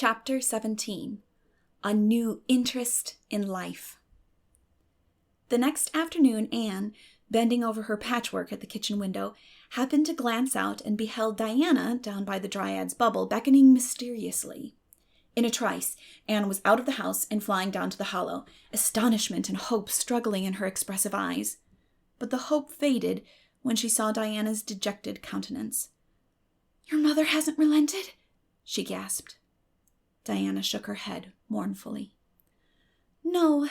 Chapter 17. A New Interest in Life. The next afternoon, Anne, bending over her patchwork at the kitchen window, happened to glance out and beheld Diana down by the Dryad's bubble beckoning mysteriously. In a trice, Anne was out of the house and flying down to the hollow, astonishment and hope struggling in her expressive eyes. But the hope faded when she saw Diana's dejected countenance. "Your mother hasn't relented?" she gasped. Diana shook her head mournfully. "No,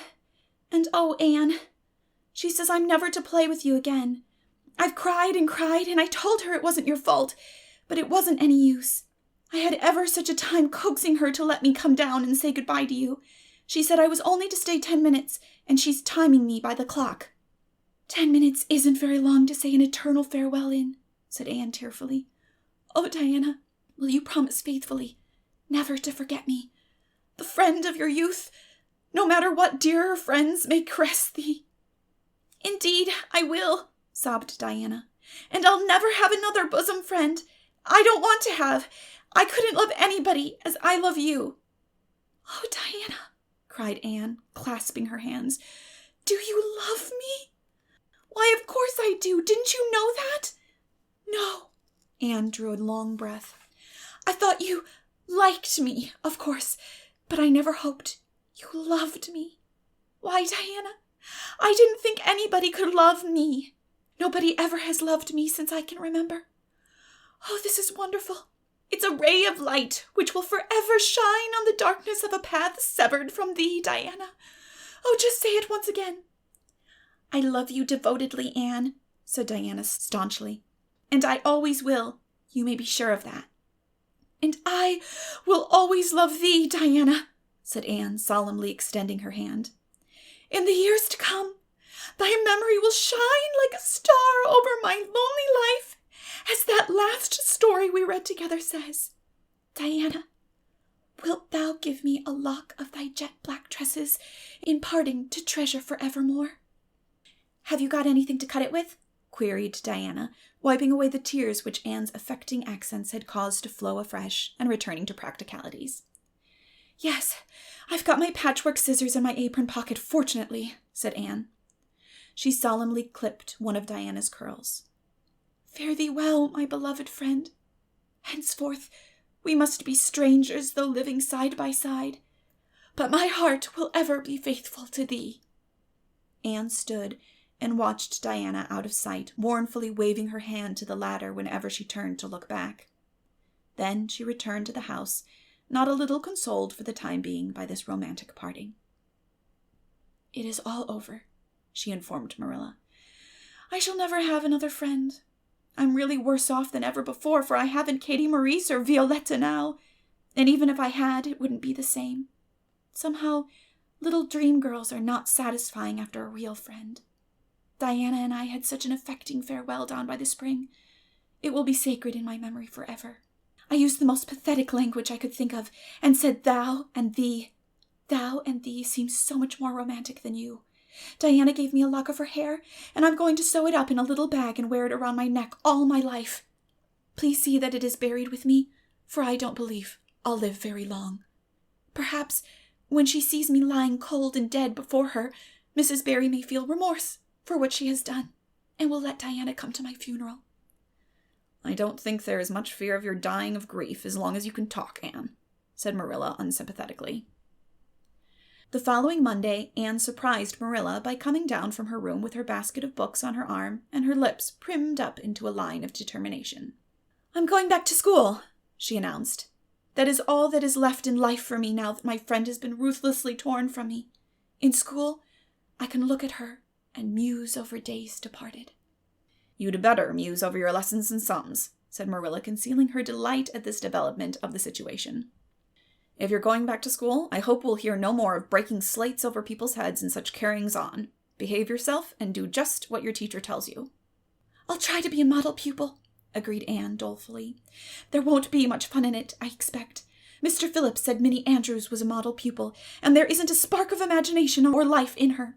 and oh, Anne, she says I'm never to play with you again. I've cried, and I told her it wasn't your fault, but it wasn't any use. I had ever such a time coaxing her to let me come down and say goodbye to you. She said I was only to stay 10 minutes, and she's timing me by the clock." "10 minutes isn't very long to say an eternal farewell in," said Anne tearfully. "Oh, Diana, will you promise faithfully never to forget me, the friend of your youth, no matter what dearer friends may caress thee?" "Indeed, I will," sobbed Diana, "and I'll never have another bosom friend. I don't want to have. I couldn't love anybody as I love you." "Oh, Diana," cried Anne, clasping her hands, "do you love me?" "Why, of course I do. Didn't you know that?" "No." Anne drew a long breath. "I thought you liked me, of course, but I never hoped you loved me. Why, Diana, I didn't think anybody could love me. Nobody ever has loved me since I can remember. Oh, this is wonderful. It's a ray of light which will forever shine on the darkness of a path severed from thee, Diana. Oh, just say it once again." "I love you devotedly, Anne," said Diana staunchly, "and I always will. You may be sure of that." "And I will always love thee, Diana," said Anne, solemnly extending her hand. "In the years to come, thy memory will shine like a star over my lonely life, as that last story we read together says. Diana, wilt thou give me a lock of thy jet-black tresses in parting to treasure forevermore?" "Have you got anything to cut it with?" queried Diana, wiping away the tears which Anne's affecting accents had caused to flow afresh, and returning to practicalities. "Yes, I've got my patchwork scissors in my apron pocket, fortunately," said Anne. She solemnly clipped one of Diana's curls. "Fare thee well, my beloved friend. Henceforth we must be strangers, though living side by side, but my heart will ever be faithful to thee." Anne stood and watched Diana out of sight, mournfully waving her hand to the ladder whenever she turned to look back. Then she returned to the house, not a little consoled for the time being by this romantic parting. "It is all over," she informed Marilla. "I shall never have another friend. I'm really worse off than ever before, for I haven't Katie Maurice or Violetta now, and even if I had, it wouldn't be the same. Somehow, little dream girls are not satisfying after a real friend. Diana and I had such an affecting farewell down by the spring. It will be sacred in my memory forever. I used the most pathetic language I could think of, and said thou and thee. Thou and thee seems so much more romantic than you. Diana gave me a lock of her hair, and I'm going to sew it up in a little bag and wear it around my neck all my life. Please see that it is buried with me, for I don't believe I'll live very long. Perhaps, when she sees me lying cold and dead before her, Mrs. Barry may feel remorse for what she has done, and will let Diana come to my funeral." "I don't think there is much fear of your dying of grief as long as you can talk, Anne," said Marilla unsympathetically. The following Monday, Anne surprised Marilla by coming down from her room with her basket of books on her arm and her lips primmed up into a line of determination. "I'm going back to school," she announced. "That is all that is left in life for me now that my friend has been ruthlessly torn from me. In school, I can look at her and muse over days departed." "You'd better muse over your lessons and sums," said Marilla, concealing her delight at this development of the situation. "If you're going back to school, I hope we'll hear no more of breaking slates over people's heads and such carryings on. Behave yourself and do just what your teacher tells you." "I'll try to be a model pupil," agreed Anne dolefully. "There won't be much fun in it, I expect. Mr. Phillips said Minnie Andrews was a model pupil, and there isn't a spark of imagination or life in her.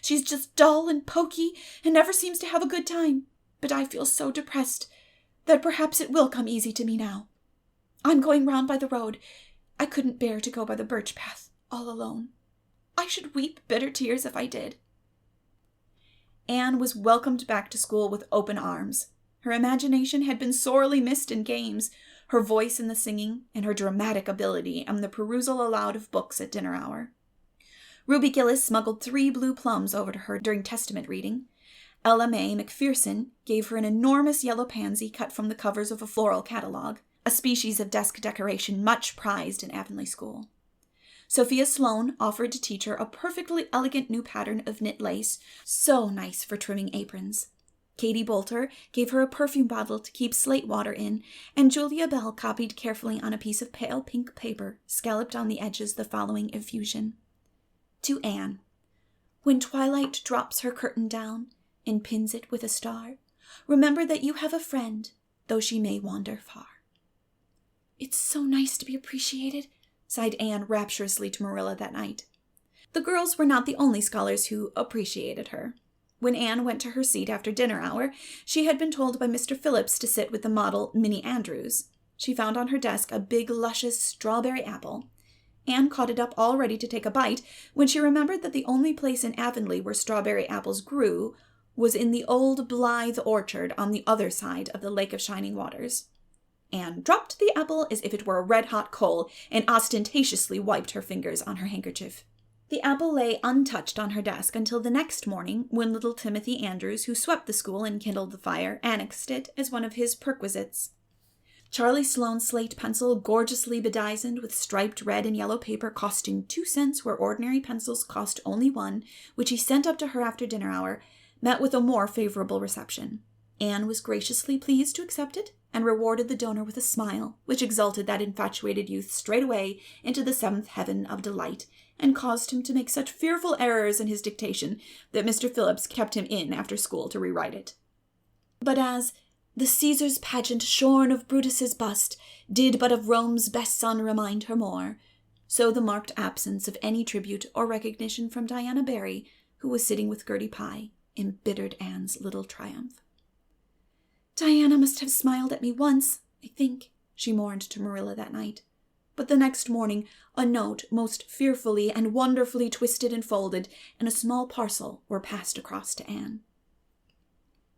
She's just dull and poky and never seems to have a good time. But I feel so depressed that perhaps it will come easy to me now. I'm going round by the road. I I couldn't bear to go by the birch path all alone. I should weep bitter tears if I did." Anne was welcomed back to school with open arms. Her imagination had been sorely missed in games, her voice in the singing, and her dramatic ability in the perusal aloud of books at dinner hour. Ruby Gillis smuggled 3 blue plums over to her during Testament reading. Ella May McPherson gave her an enormous yellow pansy cut from the covers of a floral catalogue, a species of desk decoration much prized in Avonlea School. Sophia Sloane offered to teach her a perfectly elegant new pattern of knit lace, so nice for trimming aprons. Katie Bolter gave her a perfume bottle to keep slate water in, and Julia Bell copied carefully on a piece of pale pink paper, scalloped on the edges, the following effusion. To Anne, when twilight drops her curtain down and pins it with a star, remember that you have a friend, though she may wander far. It's so nice to be appreciated, sighed Anne rapturously to Marilla that night. The girls were not the only scholars who appreciated her. When Anne went to her seat after dinner hour, she had been told by Mr. Phillips to sit with the model Minnie Andrews. She found on her desk a big, luscious strawberry apple. Anne caught it up all ready to take a bite when she remembered that the only place in Avonlea where strawberry apples grew was in the old Blythe orchard on the other side of the Lake of Shining Waters. Anne dropped the apple as if it were a red-hot coal and ostentatiously wiped her fingers on her handkerchief. The apple lay untouched on her desk until the next morning, when little Timothy Andrews, who swept the school and kindled the fire, annexed it as one of his perquisites. Charlie Sloane's slate pencil, gorgeously bedizened with striped red and yellow paper costing 2 cents where ordinary pencils cost only 1, which he sent up to her after dinner hour, met with a more favorable reception. Anne was graciously pleased to accept it, and rewarded the donor with a smile, which exalted that infatuated youth straightway into the 7th heaven of delight, and caused him to make such fearful errors in his dictation that Mr. Phillips kept him in after school to rewrite it. But as the Caesar's pageant shorn of Brutus's bust did but of Rome's best son remind her more, so the marked absence of any tribute or recognition from Diana Barry, who was sitting with Gertie Pye, embittered Anne's little triumph. Diana must have smiled at me once, I think, she mourned to Marilla that night. But the next morning a note most fearfully and wonderfully twisted and folded and a small parcel were passed across to Anne.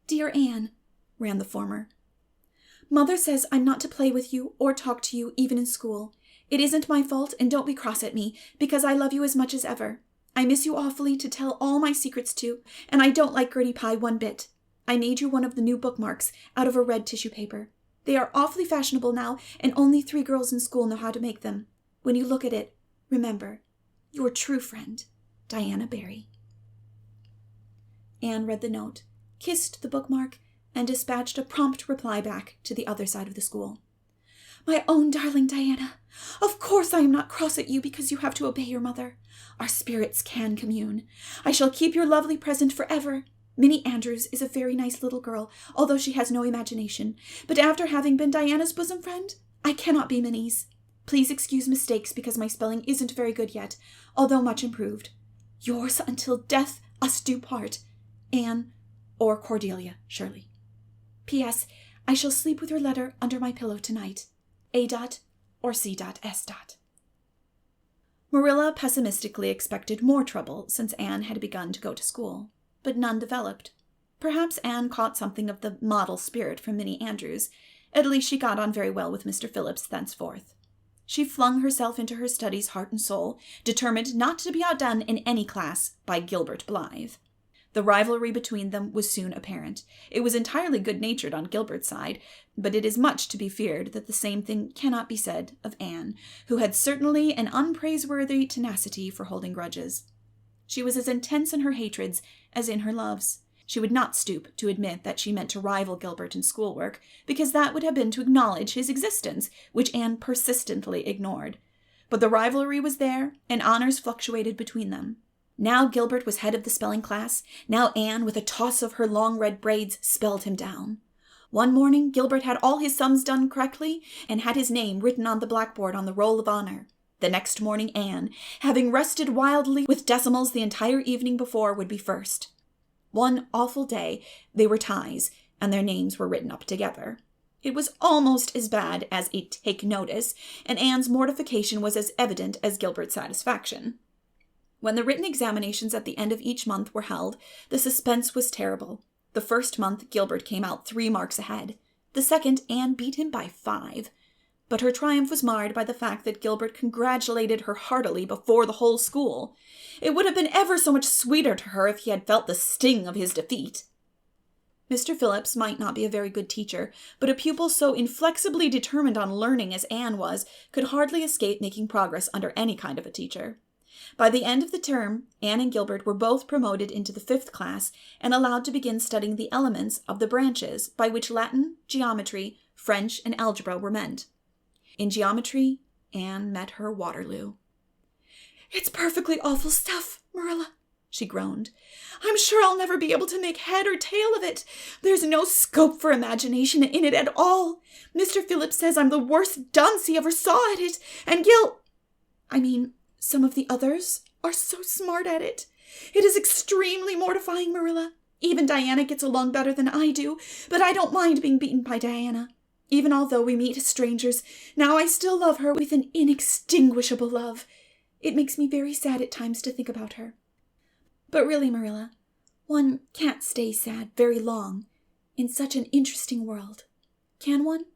Dear Anne, ran the former, Mother says I'm not to play with you or talk to you even in school. It isn't my fault, and don't be cross at me, because I love you as much as ever. I miss you awfully to tell all my secrets to, and I don't like Gertie Pye one bit. I made you one of the new bookmarks out of a red tissue paper. They are awfully fashionable now, and only 3 girls in school know how to make them. When you look at it, remember, your true friend, Diana Barry. Anne read the note, kissed the bookmark, and dispatched a prompt reply back to the other side of the school. My own darling Diana, of course I am not cross at you because you have to obey your mother. Our spirits can commune. I shall keep your lovely present forever. Minnie Andrews is a very nice little girl, although she has no imagination, but after having been Diana's bosom friend, I cannot be Minnie's. Please excuse mistakes because my spelling isn't very good yet, although much improved. Yours until death us do part, Anne or Cordelia Shirley. P.S. I shall sleep with your letter under my pillow tonight. A. or C.S. Marilla pessimistically expected more trouble since Anne had begun to go to school, but none developed. Perhaps Anne caught something of the model spirit from Minnie Andrews. At least she got on very well with Mr. Phillips thenceforth. She flung herself into her studies heart and soul, determined not to be outdone in any class by Gilbert Blythe. The rivalry between them was soon apparent. It was entirely good-natured on Gilbert's side, but it is much to be feared that the same thing cannot be said of Anne, who had certainly an unpraiseworthy tenacity for holding grudges. She was as intense in her hatreds as in her loves. She would not stoop to admit that she meant to rival Gilbert in schoolwork, because that would have been to acknowledge his existence, which Anne persistently ignored. But the rivalry was there, and honors fluctuated between them. Now Gilbert was head of the spelling class. Now Anne, with a toss of her long red braids, spelled him down. One morning Gilbert had all his sums done correctly and had his name written on the blackboard on the roll of honor. The next morning Anne, having rested wildly with decimals the entire evening before, would be first. One awful day they were ties, and their names were written up together. It was almost as bad as a take notice, and Anne's mortification was as evident as Gilbert's satisfaction. When the written examinations at the end of each month were held, the suspense was terrible. The first month, Gilbert came out 3 marks ahead. The second, Anne beat him by 5. But her triumph was marred by the fact that Gilbert congratulated her heartily before the whole school. It would have been ever so much sweeter to her if he had felt the sting of his defeat. Mr. Phillips might not be a very good teacher, but a pupil so inflexibly determined on learning as Anne was could hardly escape making progress under any kind of a teacher. By the end of the term, Anne and Gilbert were both promoted into the 5th class and allowed to begin studying the elements of the branches by which Latin, geometry, French, and algebra were meant. In geometry, Anne met her Waterloo. "It's perfectly awful stuff, Marilla," she groaned. "I'm sure I'll never be able to make head or tail of it. There's no scope for imagination in it at all. Mr. Phillips says I'm the worst dunce he ever saw at it, and some of the others are so smart at it. It is extremely mortifying, Marilla. Even Diana gets along better than I do, but I don't mind being beaten by Diana. Even although we meet as strangers, now I still love her with an inextinguishable love. It makes me very sad at times to think about her. But really, Marilla, one can't stay sad very long in such an interesting world. Can one?"